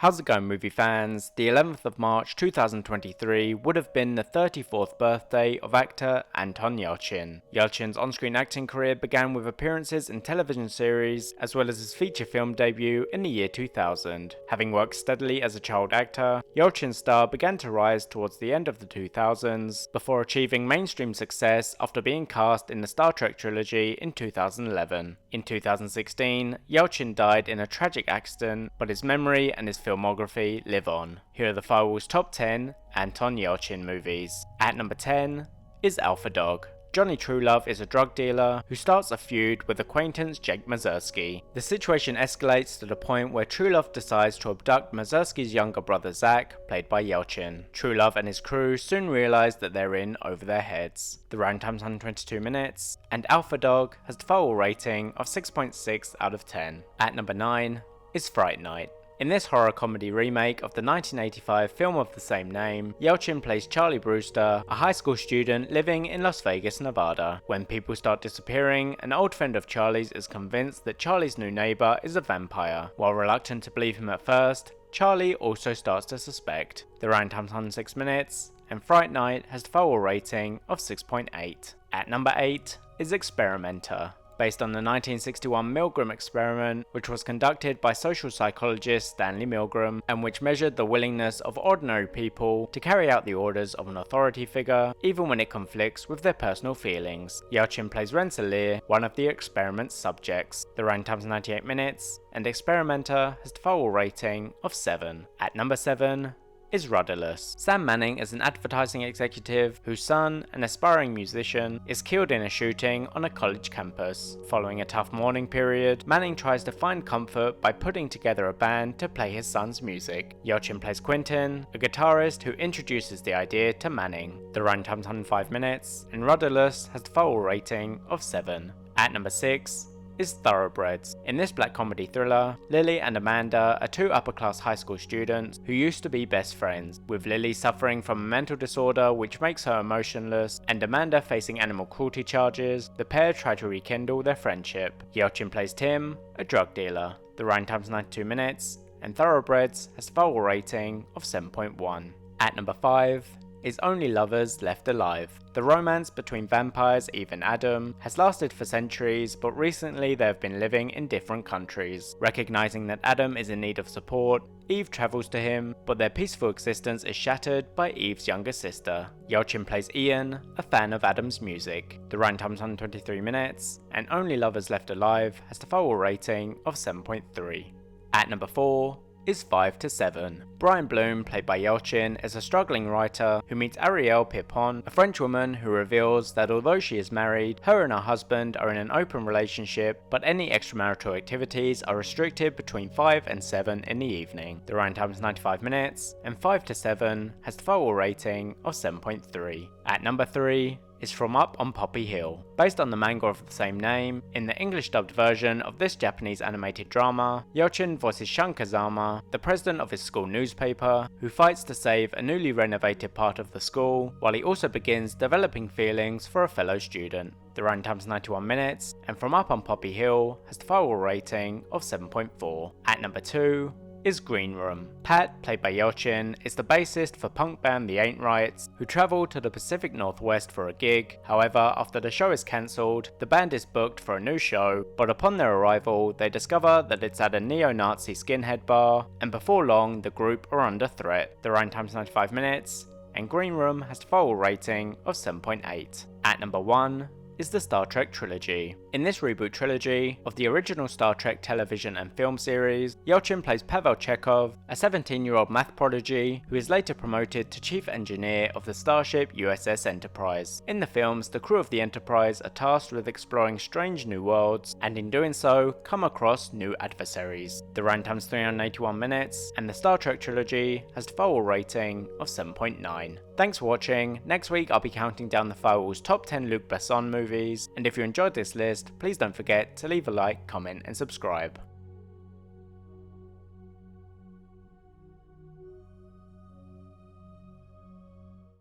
How's it going, movie fans? The 11th of March 2023 would have been the 34th birthday of actor Anton Yelchin. Yelchin's on-screen acting career began with appearances in television series as well as his feature film debut in the year 2000. Having worked steadily as a child actor, Yelchin's star began to rise towards the end of the 2000s before achieving mainstream success after being cast in the Star Trek trilogy in 2011. In 2016, Yelchin died in a tragic accident, but his memory and his filmography live on. Here are the Firewall's top 10 Anton Yelchin movies. At number 10 is Alpha Dog. Johnny Truelove is a drug dealer who starts a feud with acquaintance Jake Mazursky. The situation escalates to the point where Truelove decides to abduct Mazursky's younger brother Zach, played by Yelchin. Truelove and his crew soon realize that they're in over their heads. The runtime's 122 minutes, and Alpha Dog has the Firewall rating of 6.6 out of 10. At number 9 is Fright Night. In this horror comedy remake of the 1985 film of the same name, Yelchin plays Charlie Brewster, a high school student living in Las Vegas, Nevada. When people start disappearing, an old friend of Charlie's is convinced that Charlie's new neighbor is a vampire. While reluctant to believe him at first, Charlie also starts to suspect. The runtime's 106 minutes, and Fright Night has the Firewall rating of 6.8. At number 8 is Experimenter. Based on the 1961 Milgram experiment, which was conducted by social psychologist Stanley Milgram, and which measured the willingness of ordinary people to carry out the orders of an authority figure, even when it conflicts with their personal feelings. Yelchin plays Rensselaer, one of the experiment's subjects. The runtime's 98 minutes, and Experimenter has the Firewall rating of 7. At number 7 is Rudderless. Sam Manning is an advertising executive whose son, an aspiring musician, is killed in a shooting on a college campus. Following a tough mourning period, Manning tries to find comfort by putting together a band to play his son's music. Yelchin plays Quentin, a guitarist who introduces the idea to Manning. The runtime's 105 minutes, and Rudderless has the Firewall rating of 7. At number 6 is Thoroughbreds. In this black comedy thriller, Lily and Amanda are two upper-class high school students who used to be best friends, with Lily suffering from a mental disorder which makes her emotionless, and Amanda facing animal cruelty charges. The pair try to rekindle their friendship. Yelchin plays Tim, a drug dealer. The runtime's 92 minutes, and Thoroughbreds has a Firewall rating of 7.1. At number 5 is Only Lovers Left Alive. The romance between vampires Eve and Adam has lasted for centuries, but recently they have been living in different countries. Recognizing that Adam is in need of support, Eve travels to him, but their peaceful existence is shattered by Eve's younger sister. Yelchin plays Ian, a fan of Adam's music. The runtime's 123 minutes, and Only Lovers Left Alive has the Firewall rating of 7.3. At number 4 is 5 to 7. Brian Bloom, played by Yelchin, is a struggling writer who meets Arielle Pierpont, a French woman who reveals that although she is married, her and her husband are in an open relationship, but any extramarital activities are restricted between 5 and 7 in the evening. The runtime is 95 minutes, and 5 to 7 has the Firewall rating of 7.3. At number 3 is From Up on Poppy Hill. Based on the manga of the same name, in the English dubbed version of this Japanese animated drama, Yelchin voices Shun Kazama, the president of his school newspaper, who fights to save a newly renovated part of the school, while he also begins developing feelings for a fellow student. The runtime's 91 minutes, and From Up on Poppy Hill has the Firewall rating of 7.4. At number 2 is Green Room. Pat, played by Yelchin, is the bassist for punk band The Ain't Rights, who travel to the Pacific Northwest for a gig. However, after the show is cancelled, the band is booked for a new show, but upon their arrival, they discover that it's at a neo-Nazi skinhead bar, and before long, the group are under threat. The runtime's 95 minutes, and Green Room has the Firewall rating of 7.8. At number 1 is the Star Trek trilogy. In this reboot trilogy of the original Star Trek television and film series, Yelchin plays Pavel Chekhov, a 17-year-old math prodigy who is later promoted to chief engineer of the starship USS Enterprise. In the films, the crew of the Enterprise are tasked with exploring strange new worlds, and in doing so, come across new adversaries. The runtime's 381 minutes, and the Star Trek trilogy has the Firewall rating of 7.9. Thanks for watching. Next week I'll be counting down the Firewall's top 10 Luc Besson movies, and if you enjoyed this list, please don't forget to leave a like, comment and subscribe.